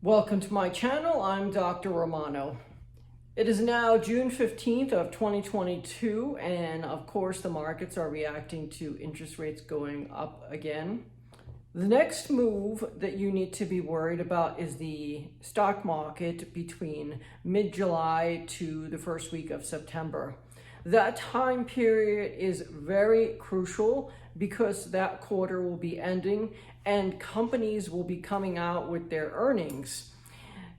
Welcome to my channel. I'm Dr. Romano. It is now June 15th of 2022, and of course the markets are reacting to interest rates going up again. The next move that you need to be worried about is the stock market between mid-July to the first week of September. That time period is very crucial because that quarter will be ending and companies will be coming out with their earnings.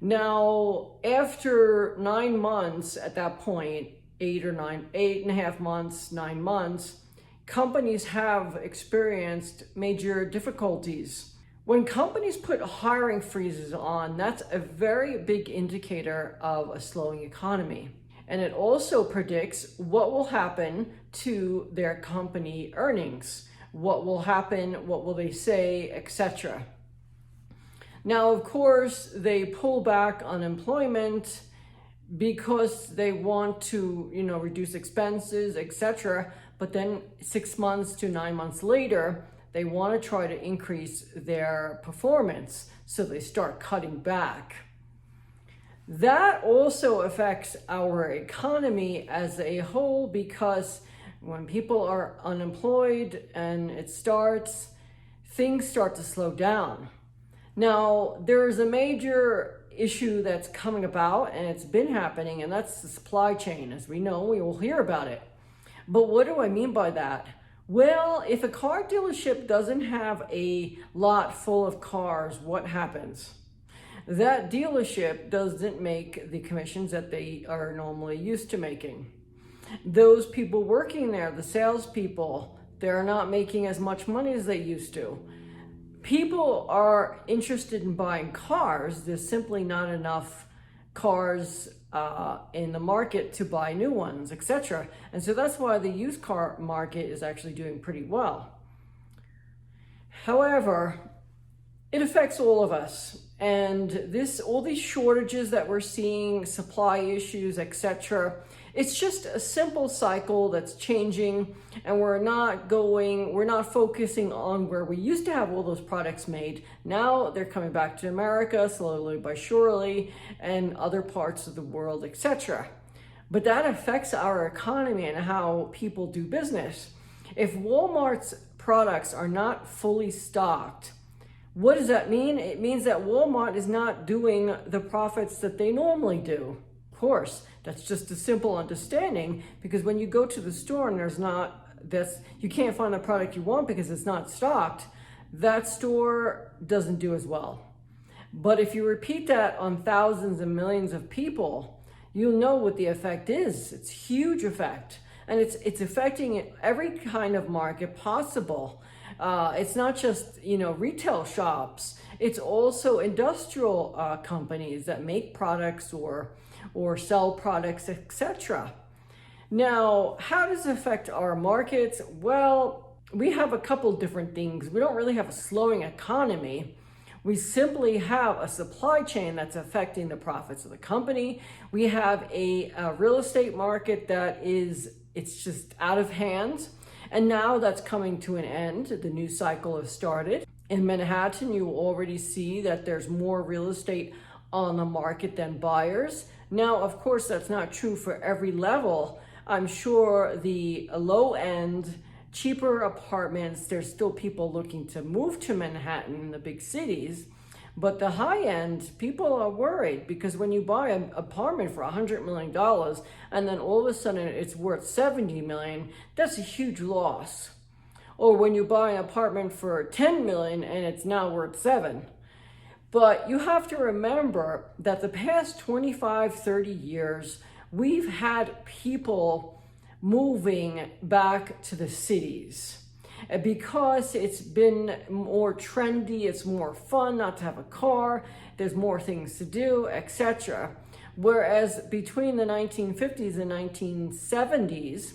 Now, after 9 months at that point, 8.5 months, 9 months, companies have experienced major difficulties. When companies put hiring freezes on, that's a very big indicator of a slowing economy. And it also predicts what will happen to their company earnings. What will happen, what will they say, etc. Now, of course, they pull back unemployment because they want to, reduce expenses, etc. But then 6 months to 9 months later, they want to try to increase their performance. So they start cutting back. That also affects our economy as a whole because when people are unemployed and things start to slow down. Now, there's a major issue that's coming about and it's been happening, and that's the supply chain. As we know, we will hear about it. But what do I mean by that? Well, if a car dealership doesn't have a lot full of cars, what happens? That dealership doesn't make the commissions that they are normally used to making. Those people working there, the salespeople, they're not making as much money as they used to. People are interested in buying cars. There's simply not enough cars in the market to buy new ones, etc. And so that's why the used car market is actually doing pretty well. However, it affects all of us. And all these shortages that we're seeing, supply issues, etc., it's just a simple cycle that's changing, and we're not focusing on where we used to have all those products made. Now they're coming back to America slowly but surely, and other parts of the world, etc. But that affects our economy and how people do business. If Walmart's products are not fully stocked, what does that mean? It means that Walmart is not doing the profits that they normally do. Of course, that's just a simple understanding, because when you go to the store and you can't find the product you want because it's not stocked, that store doesn't do as well. But if you repeat that on thousands and millions of people, you'll know what the effect is. It's a huge effect. And it's affecting every kind of market possible. It's not just, retail shops. It's also industrial companies that make products or sell products, etc. Now, how does it affect our markets? Well, we have a couple different things. We don't really have a slowing economy. We simply have a supply chain that's affecting the profits of the company. We have a real estate market it's just out of hand. And now that's coming to an end. The new cycle has started. In Manhattan, you already see that there's more real estate on the market than buyers. Now, of course, that's not true for every level. I'm sure the low end, cheaper apartments, there's still people looking to move to Manhattan in the big cities. But the high end, people are worried because when you buy an apartment for $100 million and then all of a sudden it's worth $70 million, that's a huge loss. Or when you buy an apartment for $10 million and it's now worth $7. But you have to remember that the past 25, 30 years, we've had people moving back to the cities. Because it's been more trendy, it's more fun not to have a car, there's more things to do, etc. Whereas between the 1950s and 1970s,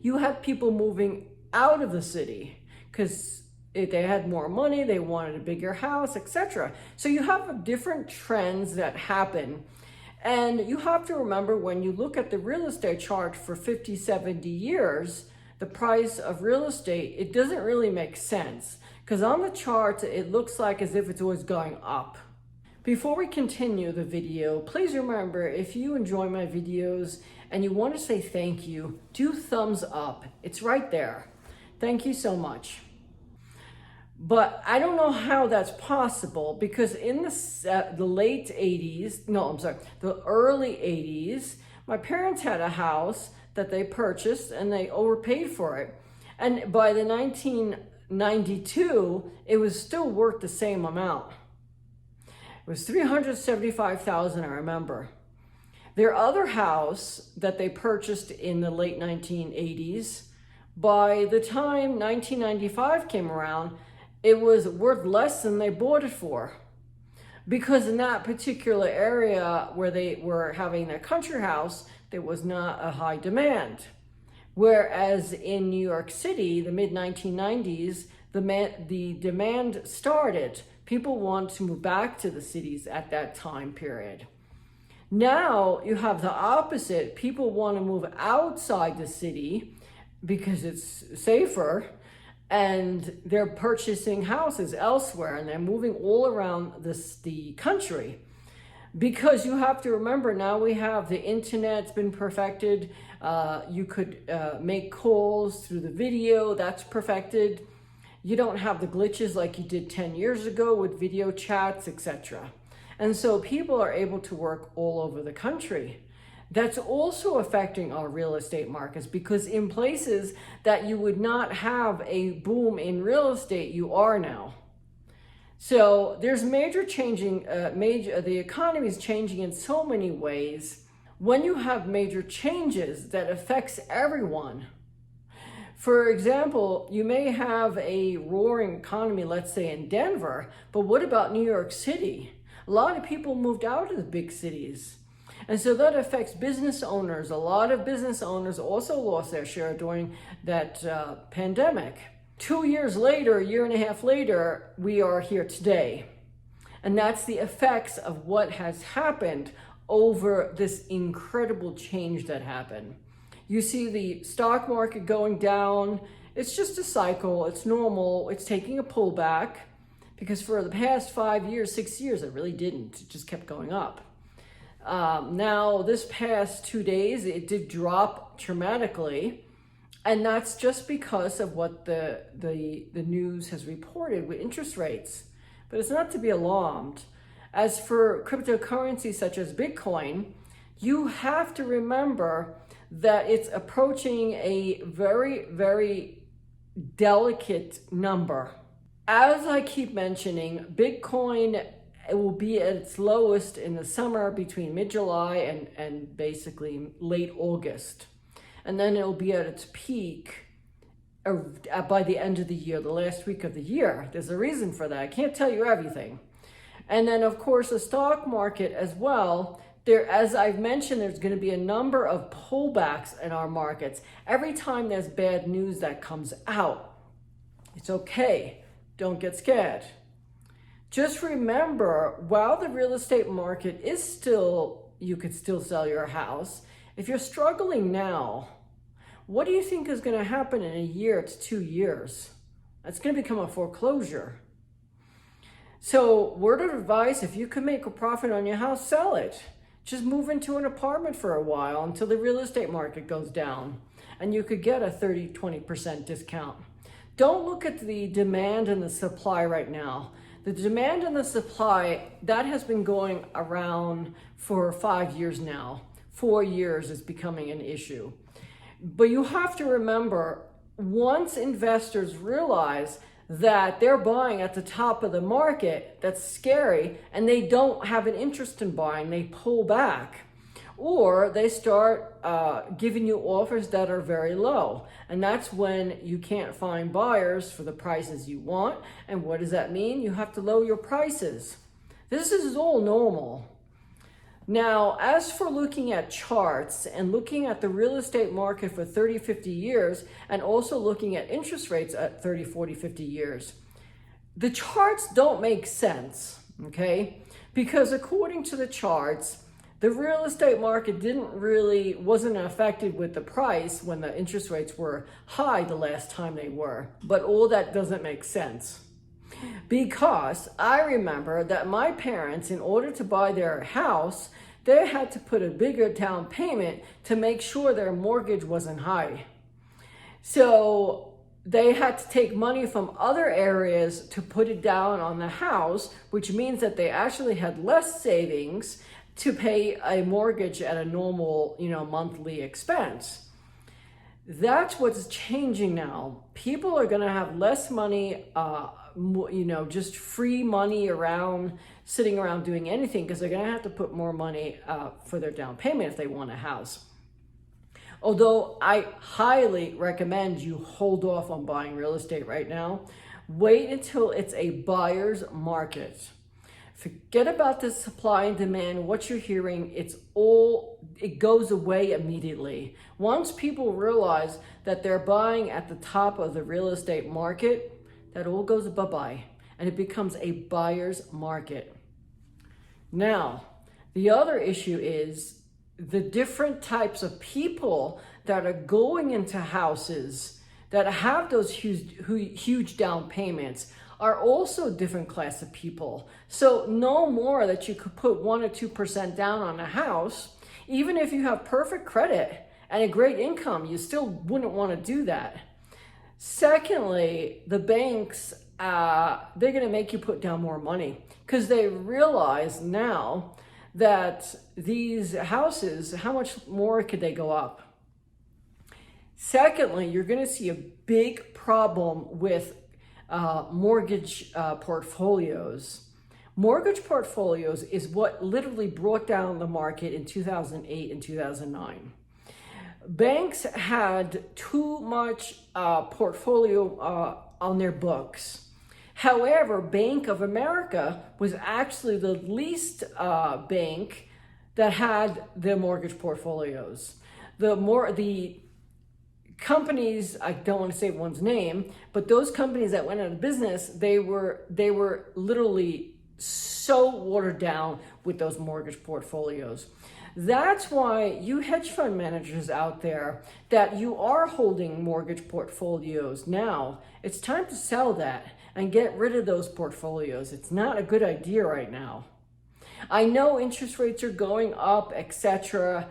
you had people moving out of the city because they had more money, they wanted a bigger house, etc. So you have different trends that happen. And you have to remember, when you look at the real estate chart for 50, 70 years, the price of real estate, it doesn't really make sense, because on the chart, it looks like as if it's always going up. Before we continue the video, please remember, if you enjoy my videos and you want to say thank you, do thumbs up. It's right there. Thank you so much. But I don't know how that's possible, because in the late 80s, the early 80s, my parents had a house that they purchased and they overpaid for it. And by the 1992, it was still worth the same amount. It was $375,000, I remember. Their other house that they purchased in the late 1980s, by the time 1995 came around, it was worth less than they bought it for. Because in that particular area where they were having their country house, there was not a high demand. Whereas in New York City, the mid-1990s, the demand started. People want to move back to the cities at that time period. Now you have the opposite. People want to move outside the city because it's safer, and they're purchasing houses elsewhere, and they're moving all around the country. Because you have to remember, now we have the internet's been perfected. You could make calls through the video, that's perfected. You don't have the glitches like you did 10 years ago with video chats, etc. And so people are able to work all over the country. That's also affecting our real estate markets, because in places that you would not have a boom in real estate, you are now. So there's major changing, the economy is changing in so many ways. When you have major changes that affects everyone, for example, you may have a roaring economy, let's say in Denver, but what about New York City? A lot of people moved out of the big cities. And so that affects business owners. A lot of business owners also lost their share during that pandemic. 2 years later, a year and a half later, we are here today. And that's the effects of what has happened over this incredible change that happened. You see the stock market going down. It's just a cycle. It's normal. It's taking a pullback, because for the past 5 years, 6 years, it really didn't. It just kept going up. Now, this past 2 days, it did drop dramatically. And that's just because of what the news has reported with interest rates. But it's not to be alarmed. As for cryptocurrencies such as Bitcoin, you have to remember that it's approaching a very, very delicate number. As I keep mentioning, Bitcoin, it will be at its lowest in the summer between mid-July and basically late August. And then it'll be at its peak by the end of the year, the last week of the year. There's a reason for that. I can't tell you everything. And then, of course, the stock market as well. As I've mentioned, there's going to be a number of pullbacks in our markets. Every time there's bad news that comes out, it's okay. Don't get scared. Just remember, while the real estate market is still, you could still sell your house. If you're struggling now, what do you think is going to happen in a year to 2 years? It's going to become a foreclosure. So, word of advice, if you can make a profit on your house, sell it. Just move into an apartment for a while until the real estate market goes down, and you could get a 30-20% discount. Don't look at the demand and the supply right now. The demand and the supply, that has been going around for 5 years now. 4 years is becoming an issue. But you have to remember, once investors realize that they're buying at the top of the market, that's scary, and they don't have an interest in buying, they pull back. Or they start giving you offers that are very low. And that's when you can't find buyers for the prices you want. And what does that mean? You have to lower your prices. This is all normal. Now, as for looking at charts and looking at the real estate market for 30, 50 years, and also looking at interest rates at 30, 40, 50 years, the charts don't make sense, okay? Because according to the charts, the real estate market wasn't affected with the price when the interest rates were high the last time they were. But all that doesn't make sense. Because I remember that my parents, in order to buy their house, they had to put a bigger down payment to make sure their mortgage wasn't high. So they had to take money from other areas to put it down on the house, which means that they actually had less savings to pay a mortgage at a normal, monthly expense. That's what's changing now. People are going to have less money, just free money around, sitting around doing anything, because they're going to have to put more money for their down payment if they want a house. Although I highly recommend you hold off on buying real estate right now. Wait until it's a buyer's market. Forget about the supply and demand, what you're hearing, it goes away immediately. Once people realize that they're buying at the top of the real estate market, that all goes bye-bye, and it becomes a buyer's market. Now, the other issue is the different types of people that are going into houses that have those huge down payments are also a different class of people. So no more that you could put 1 or 2% down on a house. Even if you have perfect credit and a great income, you still wouldn't want to do that. Secondly, the banks, they're going to make you put down more money because they realize now that these houses, how much more could they go up? Secondly, you're going to see a big problem with mortgage portfolios. Mortgage portfolios is what literally brought down the market in 2008 and 2009. Banks had too much portfolio on their books. However, Bank of America was actually the least bank that had the mortgage portfolios. The companies, I don't want to say one's name, but those companies that went out of business, they were literally so watered down with those mortgage portfolios. That's why you hedge fund managers out there that you are holding mortgage portfolios now, it's time to sell that and get rid of those portfolios. It's not a good idea right now. I know interest rates are going up, etc.,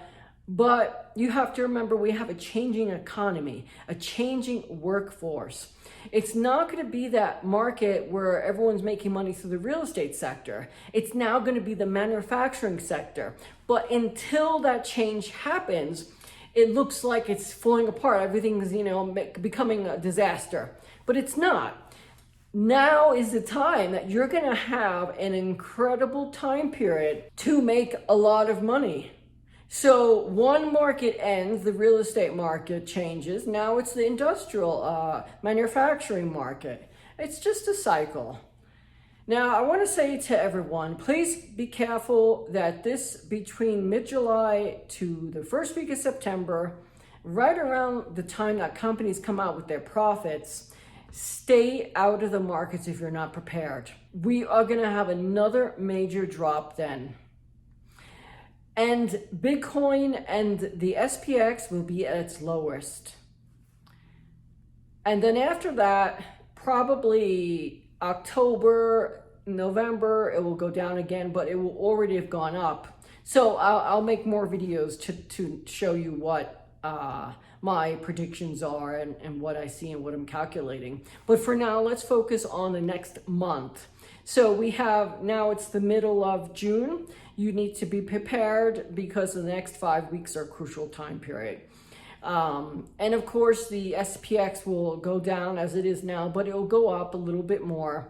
but you have to remember we have a changing economy, a changing workforce. It's not going to be that market where everyone's making money through the real estate sector. It's now going to be the manufacturing sector. But until that change happens, it looks like it's falling apart. Everything's, becoming a disaster. But it's not. Now is the time that you're going to have an incredible time period to make a lot of money. So one market ends, the real estate market changes. Now it's the industrial manufacturing market. It's just a cycle. Now I want to say to everyone, please be careful that between mid-July to the first week of September, right around the time that companies come out with their profits, stay out of the markets if you're not prepared. We are going to have another major drop then. And Bitcoin and the SPX will be at its lowest. And then after that, probably October, November, it will go down again, but it will already have gone up. So I'll make more videos to show you what my predictions are and what I see and what I'm calculating. But for now, let's focus on the next month. So we have, now it's the middle of June. You need to be prepared because the next 5 weeks are a crucial time period. And of course, the SPX will go down as it is now, but it will go up a little bit more.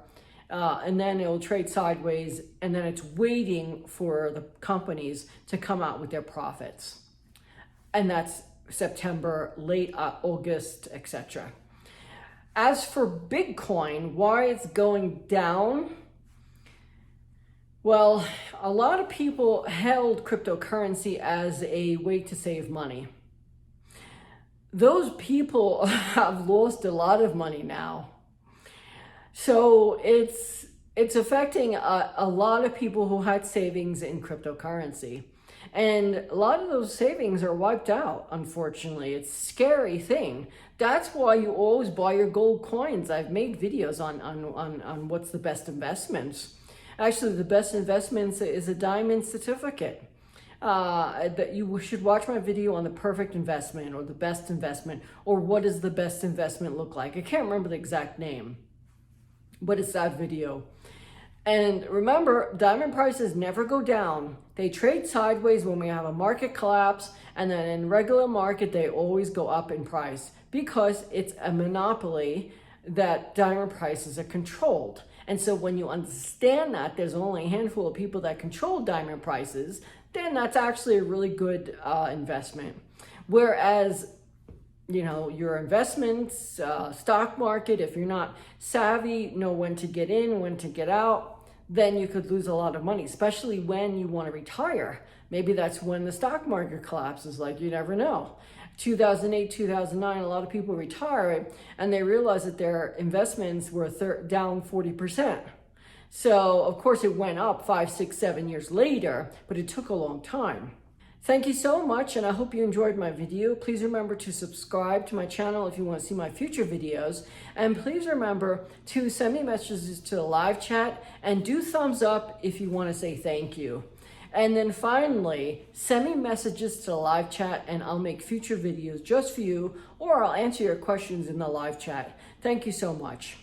And then it will trade sideways. And then it's waiting for the companies to come out with their profits. And that's September, late August, etc. As for Bitcoin, why it's going down? Well, a lot of people held cryptocurrency as a way to save money. Those people have lost a lot of money now. So it's affecting a lot of people who had savings in cryptocurrency. And a lot of those savings are wiped out, unfortunately. It's a scary thing. That's why you always buy your gold coins. I've made videos on what's the best investments. Actually, the best investments is a diamond certificate. That you should watch my video on the perfect investment or the best investment or what does the best investment look like. I can't remember the exact name, but it's that video. And remember, diamond prices never go down. They trade sideways when we have a market collapse, and then in regular market, they always go up in price because it's a monopoly that diamond prices are controlled. And so when you understand that there's only a handful of people that control diamond prices, then that's actually a really good investment. Whereas, you know, your investments, stock market, if you're not savvy, know when to get in, when to get out, then you could lose a lot of money, especially when you want to retire. Maybe that's when the stock market collapses, like you never know. 2008, 2009, a lot of people retire and they realize that their investments were down 40%. So of course it went up 5, 6, 7 years later, but it took a long time. Thank you so much, and I hope you enjoyed my video. Please remember to subscribe to my channel if you want to see my future videos. And please remember to send me messages to the live chat and do thumbs up if you want to say thank you. And then finally, send me messages to the live chat and I'll make future videos just for you, or I'll answer your questions in the live chat. Thank you so much.